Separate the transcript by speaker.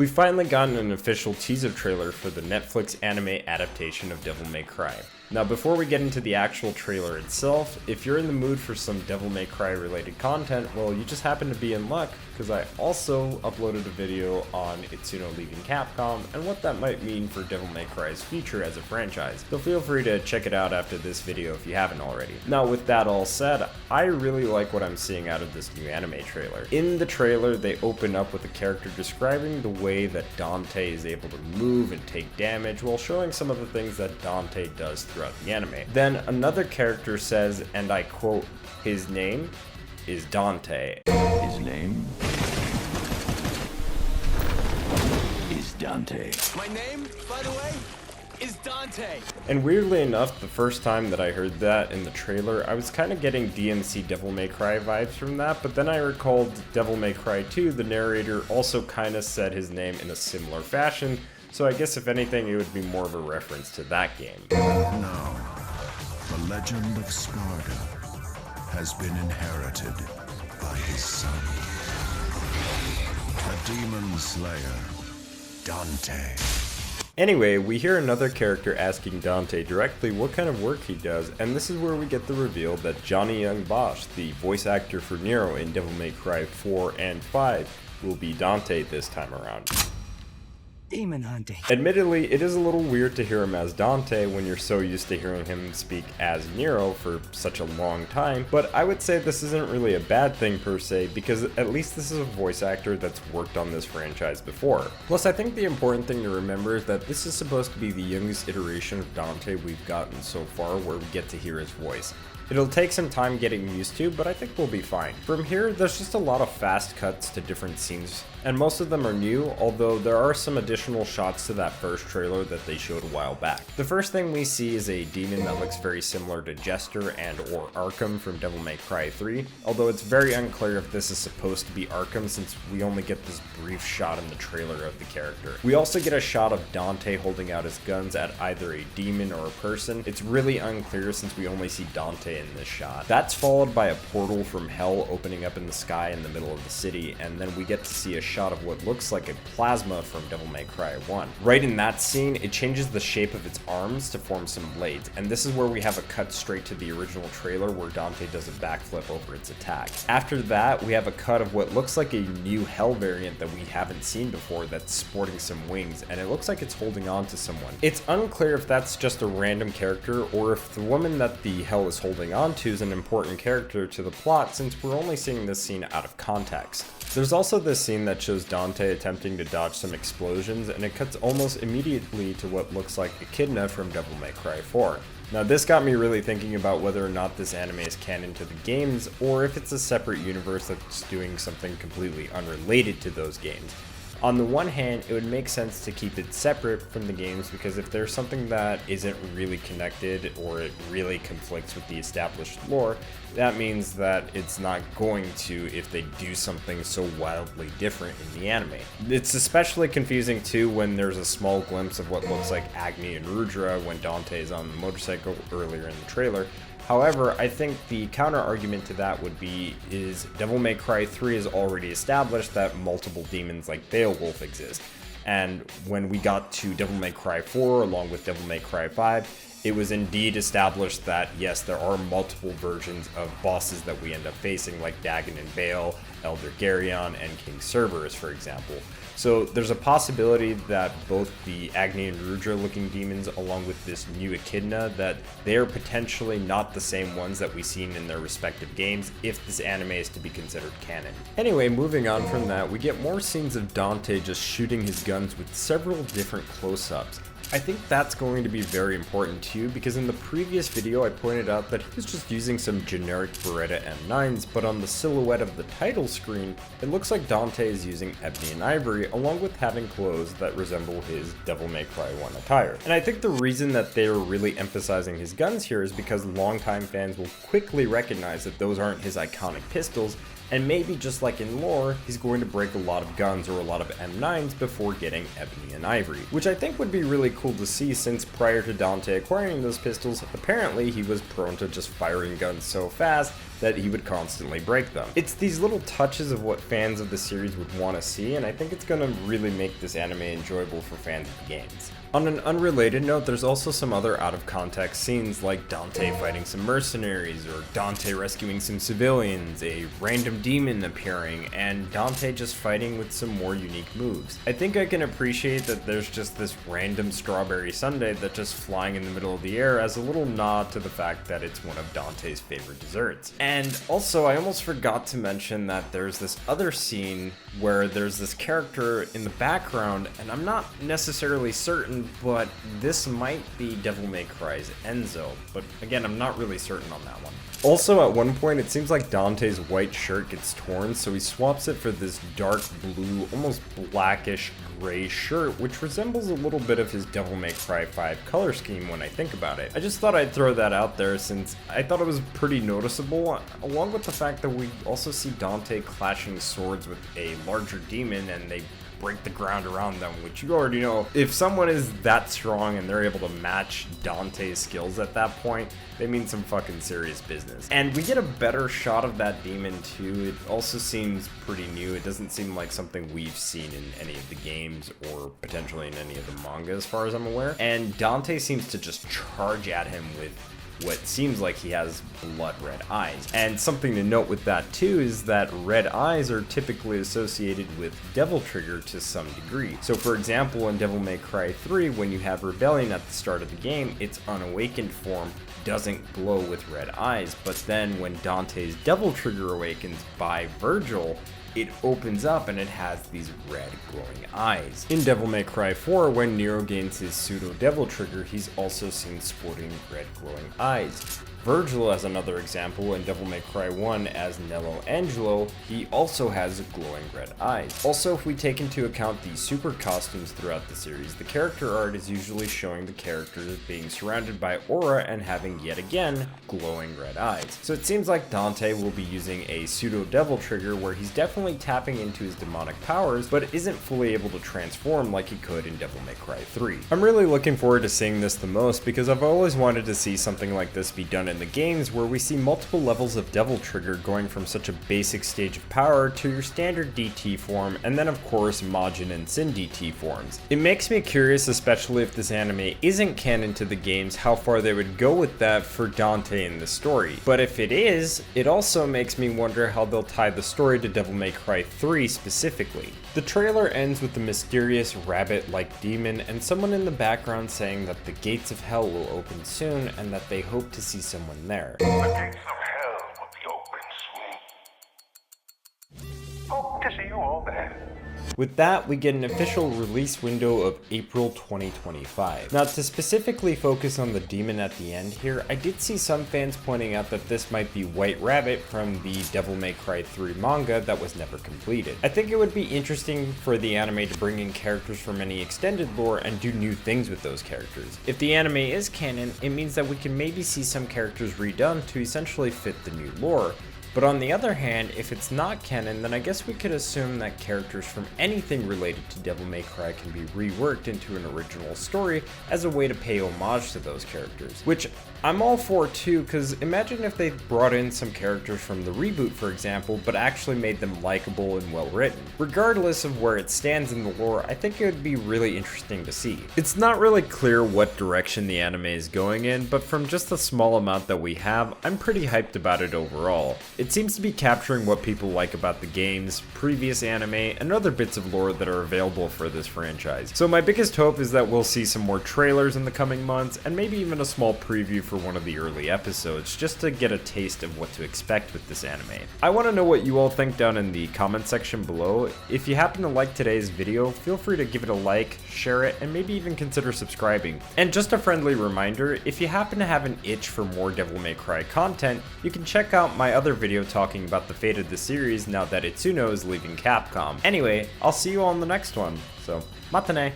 Speaker 1: We've finally gotten an official teaser trailer for the Netflix anime adaptation of Devil May Cry. Now before we get into the actual trailer itself, if you're in the mood for some Devil May Cry related content, well you just happen to be in luck, because I also uploaded a video on Itsuno leaving Capcom and what that might mean for Devil May Cry's future as a franchise, so feel free to check it out after this video if you haven't already. Now with that all said, I really like what I'm seeing out of this new anime trailer. In the trailer they open up with a character describing the way that Dante is able to move and take damage while showing some of the things that Dante does throughout the anime. Then another character says, and I quote, "His name is Dante."
Speaker 2: His name is Dante.
Speaker 3: My name, by the way, is Dante.
Speaker 1: And weirdly enough, the first time that I heard that in the trailer, I was kind of getting DMC Devil May Cry vibes from that, but then I recalled Devil May Cry 2, the narrator also kind of said his name in a similar fashion, so I guess if anything it would be more of a reference to that game.
Speaker 4: Now, the legend of Sparta has been inherited by his son, a demon slayer, Dante.
Speaker 1: Anyway, we hear another character asking Dante directly what kind of work he does, and this is where we get the reveal that Johnny Young Bosch, the voice actor for Nero in Devil May Cry 4 and 5, will be Dante this time around.
Speaker 3: Demon hunting.
Speaker 1: Admittedly, it is a little weird to hear him as Dante when you're so used to hearing him speak as Nero for such a long time, but I would say this isn't really a bad thing per se, because at least this is a voice actor that's worked on this franchise before. Plus, I think the important thing to remember is that this is supposed to be the youngest iteration of Dante we've gotten so far where we get to hear his voice. It'll take some time getting used to, but I think we'll be fine. From here, there's just a lot of fast cuts to different scenes, and most of them are new, although there are some additional shots to that first trailer that they showed a while back. The first thing we see is a demon that looks very similar to Jester and or Arkham from Devil May Cry 3, although it's very unclear if this is supposed to be Arkham since we only get this brief shot in the trailer of the character. We also get a shot of Dante holding out his guns at either a demon or a person. It's really unclear since we only see Dante in this shot. That's followed by a portal from hell opening up in the sky in the middle of the city, and then we get to see a shot of what looks like a plasma from Devil May Cry 1. Right in that scene, it changes the shape of its arms to form some blades, and this is where we have a cut straight to the original trailer where Dante does a backflip over its attack. After that, we have a cut of what looks like a new hell variant that we haven't seen before that's sporting some wings, and it looks like it's holding on to someone. It's unclear if that's just a random character or if the woman that the hell is holding on to is an important character to the plot since we're only seeing this scene out of context. There's also this scene that shows Dante attempting to dodge some explosions, and it cuts almost immediately to what looks like Echidna from Devil May Cry 4. Now this got me really thinking about whether or not this anime is canon to the games, or if it's a separate universe that's doing something completely unrelated to those games. On the one hand, it would make sense to keep it separate from the games because if there's something that isn't really connected or it really conflicts with the established lore, that means that it's not going to if they do something so wildly different in the anime. It's especially confusing too when there's a small glimpse of what looks like Agni and Rudra when Dante is on the motorcycle earlier in the trailer. However, I think the counter argument to that would be is Devil May Cry 3 has already established that multiple demons like Beowulf exist. And when we got to Devil May Cry 4 along with Devil May Cry 5, it was indeed established that yes, there are multiple versions of bosses that we end up facing like Dagon and Baal, Elder Geryon, and King Cerberus for example. So there's a possibility that both the Agni and Rudra looking demons along with this new Echidna, that they are potentially not the same ones that we've seen in their respective games if this anime is to be considered canon. Anyway, moving on from that, we get more scenes of Dante just shooting his guns with several different close-ups. I think that's going to be very important too, because in the previous video I pointed out that he was just using some generic Beretta M9s, but on the silhouette of the title screen, it looks like Dante is using ebony and ivory, along with having clothes that resemble his Devil May Cry 1 attire. And I think the reason that they are really emphasizing his guns here is because longtime fans will quickly recognize that those aren't his iconic pistols, and maybe just like in lore, he's going to break a lot of guns or a lot of M9s before getting ebony and ivory, which I think would be really cool to see since prior to Dante acquiring those pistols, apparently he was prone to just firing guns so fast that he would constantly break them. It's these little touches of what fans of the series would want to see, and I think it's going to really make this anime enjoyable for fans of the games. On an unrelated note, there's also some other out-of-context scenes like Dante fighting some mercenaries, or Dante rescuing some civilians, a random demon appearing, and Dante just fighting with some more unique moves. I think I can appreciate that there's just this random strawberry sundae that's just flying in the middle of the air as a little nod to the fact that it's one of Dante's favorite desserts. And also, I almost forgot to mention that there's this other scene where there's this character in the background, and I'm not necessarily certain, but this might be Devil May Cry's Enzo, but again, I'm not really certain on that one. Also, at one point, it seems like Dante's white shirt gets torn, so he swaps it for this dark blue, almost blackish gray shirt, which resembles a little bit of his Devil May Cry 5 color scheme when I think about it. I just thought I'd throw that out there since I thought it was pretty noticeable, along with the fact that we also see Dante clashing swords with a larger demon and they break the ground around them, which you already know. If someone is that strong and they're able to match Dante's skills at that point, they mean some fucking serious business. And we get a better shot of that demon too. It also seems pretty new. It doesn't seem like something we've seen in any of the games or potentially in any of the manga as far as I'm aware. And Dante seems to just charge at him with what seems like he has blood red eyes. And something to note with that too is that red eyes are typically associated with Devil Trigger to some degree. So for example, in Devil May Cry 3, when you have Rebellion at the start of the game, its unawakened form doesn't glow with red eyes, but then when Dante's Devil Trigger awakens by Virgil, it opens up and it has these red glowing eyes. In Devil May Cry 4, when Nero gains his pseudo Devil Trigger, he's also seen sporting red glowing eyes. Virgil, as another example, in Devil May Cry 1 as Nello Angelo, he also has glowing red eyes. Also, if we take into account the super costumes throughout the series, the character art is usually showing the characters being surrounded by aura and having yet again glowing red eyes. So it seems like Dante will be using a pseudo Devil Trigger where he's definitely tapping into his demonic powers, but isn't fully able to transform like he could in Devil May Cry 3. I'm really looking forward to seeing this the most because I've always wanted to see something like this be done in the games where we see multiple levels of Devil Trigger going from such a basic stage of power to your standard DT form, and then of course Majin and Sin DT forms. It makes me curious, especially if this anime isn't canon to the games, how far they would go with that for Dante in the story. But if it is, it also makes me wonder how they'll tie the story to Devil May Cry 3 specifically. The trailer ends with a mysterious rabbit-like demon and someone in the background saying that the gates of hell will open soon and that they hope to see someone there.
Speaker 5: The gates of hell will be open soon. Hope to see you all there.
Speaker 1: With that, we get an official release window of April 2025. Now, to specifically focus on the demon at the end here, I did see some fans pointing out that this might be White Rabbit from the Devil May Cry 3 manga that was never completed. I think it would be interesting for the anime to bring in characters from any extended lore and do new things with those characters. If the anime is canon, it means that we can maybe see some characters redone to essentially fit the new lore. But on the other hand, if it's not canon, then I guess we could assume that characters from anything related to Devil May Cry can be reworked into an original story as a way to pay homage to those characters. Which I'm all for too, because imagine if they brought in some characters from the reboot, for example, but actually made them likable and well written. Regardless of where it stands in the lore, I think it would be really interesting to see. It's not really clear what direction the anime is going in, but from just the small amount that we have, I'm pretty hyped about it overall. It seems to be capturing what people like about the games, previous anime, and other bits of lore that are available for this franchise. So my biggest hope is that we'll see some more trailers in the coming months, and maybe even a small preview for one of the early episodes, just to get a taste of what to expect with this anime. I want to know what you all think down in the comment section below. If you happen to like today's video, feel free to give it a like, share it, and maybe even consider subscribing. And just a friendly reminder, if you happen to have an itch for more Devil May Cry content, you can check out my other video talking about the fate of the series now that Itsuno is leaving Capcom. Anyway, I'll see you all in the next one, so matane!